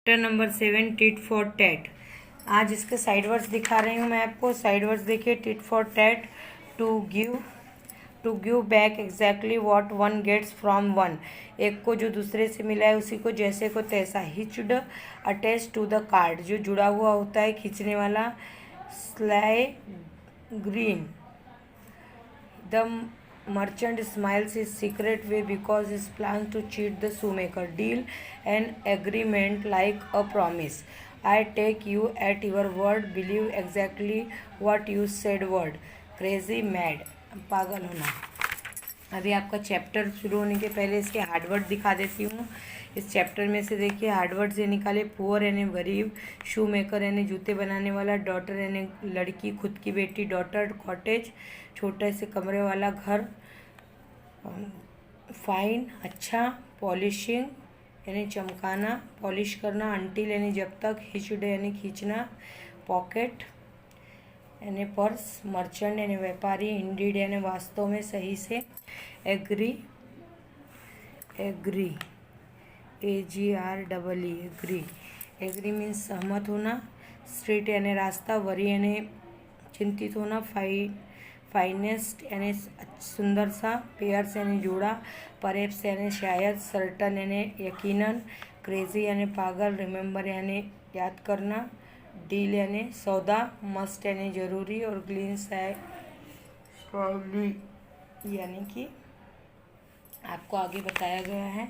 Chapter number 7 tit for tat. आज इसके side words दिखा रही हूँ मैं आपको। साइड वर्ड्स देखिए। Tit for tat, to give back exactly what one gets from one. एक को जो दूसरे से मिला है उसी को जैसे को तैसा। हिच्ड अटैच टू द कार्ड, जो जुड़ा हुआ होता है खींचने वाला। Sly green, the merchant smiles his secret way because he plans to cheat the shoemaker. Deal an agreement like a promise. I take you at your word, believe exactly what you said. Word crazy, mad, पागल होना। अभी आपका chapter शुरू होने के पहले इसके Harvard दिखा देती हूँ। इस चैप्टर में से देखिए हार्डवर्ड से निकाले। पुअर यानी गरीब, शू मेकर यानी जूते बनाने वाला, डॉटर यानी लड़की, खुद की बेटी डॉटर, कॉटेज छोटे से कमरे वाला घर, फाइन अच्छा, पॉलिशिंग यानी चमकाना, पॉलिश करना, अंटिल यानी जब तक, हिच्ड यानी खींचना, पॉकेट यानी पर्स, मर्चेंट यानी व्यापारी, इंडीड यानी वास्तव में सही से, एग्री AGREE एग्री मीन्स सहमत होना, स्ट्रीट यानी रास्ता, वरी यानी चिंतित होना, फाइनेस्ट यानी सुंदर सा, पेयर्स यानी जोड़ा, परेप्स यानी शायद, सर्टन यानी यकीनन, क्रेजी यानी पागल, रिमेंबर यानी याद करना, डील यानी सौदा, मस्ट यानी ज़रूरी, और ग्लिंस यानी कि आपको आगे बताया गया है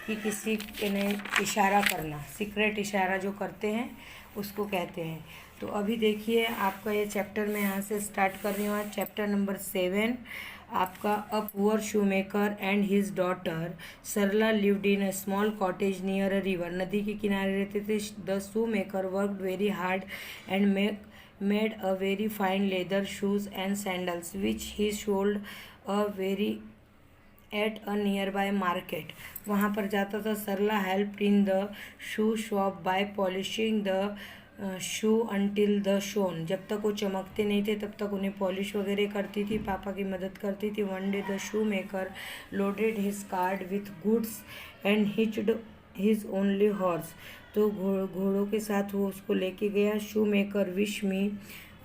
कि किसी ने इशारा करना, सीक्रेट इशारा जो करते हैं उसको कहते हैं। तो अभी देखिए आपका ये चैप्टर मैं यहाँ से स्टार्ट कर रही हूँ। चैप्टर नंबर 7 आपका। A poor shoemaker and his daughter Sarla lived in a small cottage near a river. नदी के किनारे रहते थे। The shoemaker worked very hard and made a very fine leather shoes and sandals which he sold a very at a nearby market. वहाँ पर जाता था। Sarla help in the shoe shop by polishing the shoe until the shone. जब तक वो चमकते नहीं थे तब तक उन्हें पॉलिश वगैरह करती थी, पापा की मदद करती थी। One day the shoemaker loaded his cart with goods and hitched his only horse. तो घोड़ों के साथ वो उसको लेके गया। Shoemaker wish me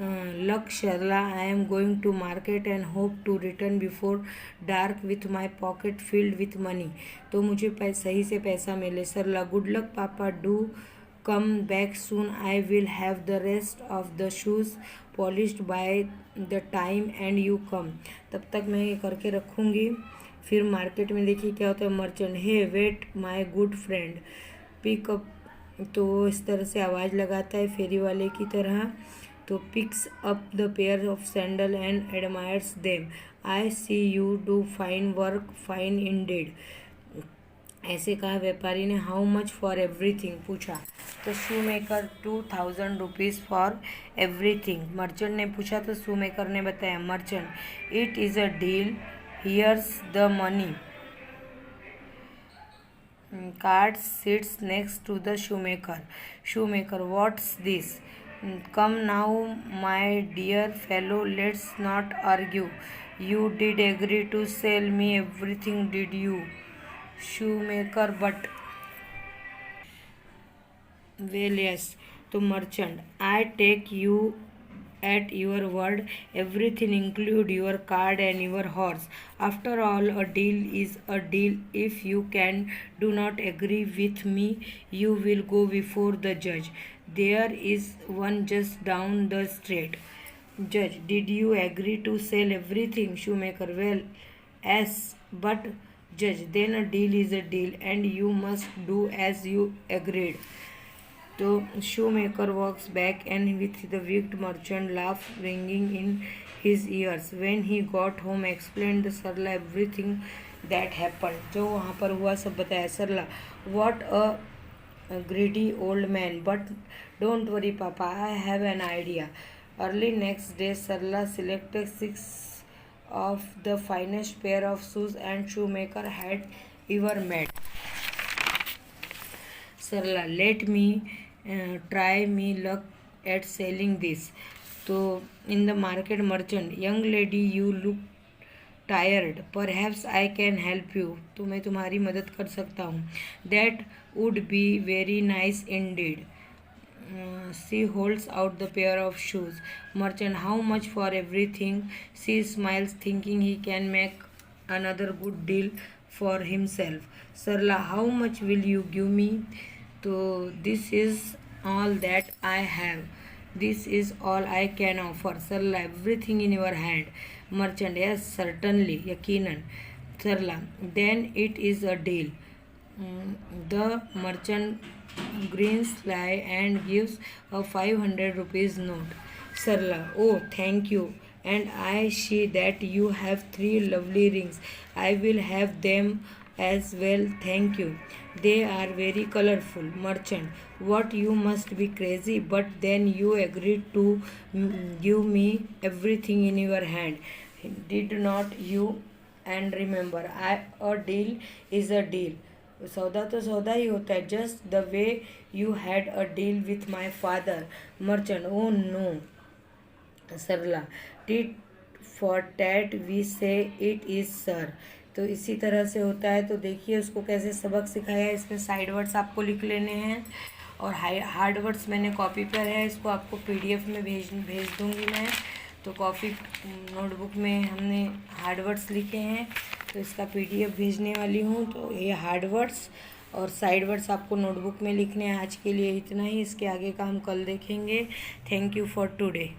luck Sarla, I am going to market and hope to return before dark with my pocket filled with money. तो मुझे सही से पैसा मिले। Sarla, good luck papa, do come back soon, I will have the rest of the shoes polished by the time and you come. तब तक मैं ये करके रखूँगी। फिर मार्केट में देखिए क्या होता है। Merchant, hey wait my good friend, pick up. तो इस तरह से आवाज़ लगाता है फेरी वाले की तरह। तो picks up the pair of sandal and admires them. I see you do fine work, fine indeed. ऐसे कहा व्यापारी ने। हाउ मच फॉर एवरीथिंग, पूछा। तो shoemaker 2000 rupees for everything. Merchant ने पूछा तो शू मेकर ने बताया। Merchant, it is a deal, here's the money. Card sits next to the shoemaker. Shoemaker, what's this? Come now, my dear fellow, let's not argue. You did agree to sell me everything, did you? Shoemaker, but well, yes. To merchant, I take you at your word, everything include your card and your horse. After all, a deal is a deal. If you do not agree with me, you will go before the judge. There is one just down the street. Judge, did you agree to sell everything? Shoemaker, well, yes, but judge, then a deal is a deal and you must do as you agreed. तो shoemaker walks back and with the wicked merchant laugh ringing in his ears. When he got home, explained the Sarla everything that happened. जो वहाँ पर हुआ सब बताया। सरला, what a greedy old man, but don't worry papa, I have an idea. Early next day, Sarla selected 6 of the finest pair of shoes and shoemaker had ever made. Sarla, let me try me luck at selling this. तो in the market, merchant, young lady, you look tired, perhaps I can help you. तो मैं तुम्हारी मदद कर सकता हूँ. That would be very nice indeed. She holds out the pair of shoes. Merchant, how much for everything? She smiles, thinking he can make another good deal for himself. Sarla, how much will you give me? So this is all that I have. This is all I can offer. Sarla, everything in your hand. Merchant, yes, certainly, yakinan. Sarla, then it is a deal. The merchant grins sly and gives a 500 rupees note. Sarla, oh, thank you. And I see that you have 3 lovely rings. I will have them as well, thank you. They are very colorful. Merchant, what, you must be crazy, but then you agreed to give me everything in your hand. Did not you? And remember, a deal is a deal. सौदा तो सौदा ही होता है. Just the way you had a deal with my father. Merchant, oh no. Sarla, tit for tat we say it is sir. तो इसी तरह से होता है. तो देखिए उसको कैसे सबक सिखाया है. इसमें साइड वर्ड्स आपको लिख लेने हैं और हार्ड वर्ड्स मैंने कॉपी पर है. इसको आपको PDF में भेज दूँगी मैं. तो कॉपी नोटबुक में हमने हार्ड वर्ड्स लिखे हैं, तो इसका PDF भेजने वाली हूँ. तो ये हार्ड वर्ड्स और साइड वर्ड्स आपको नोटबुक में लिखने हैं. आज के लिए इतना ही. इसके आगे का हम कल देखेंगे. Thank you for today.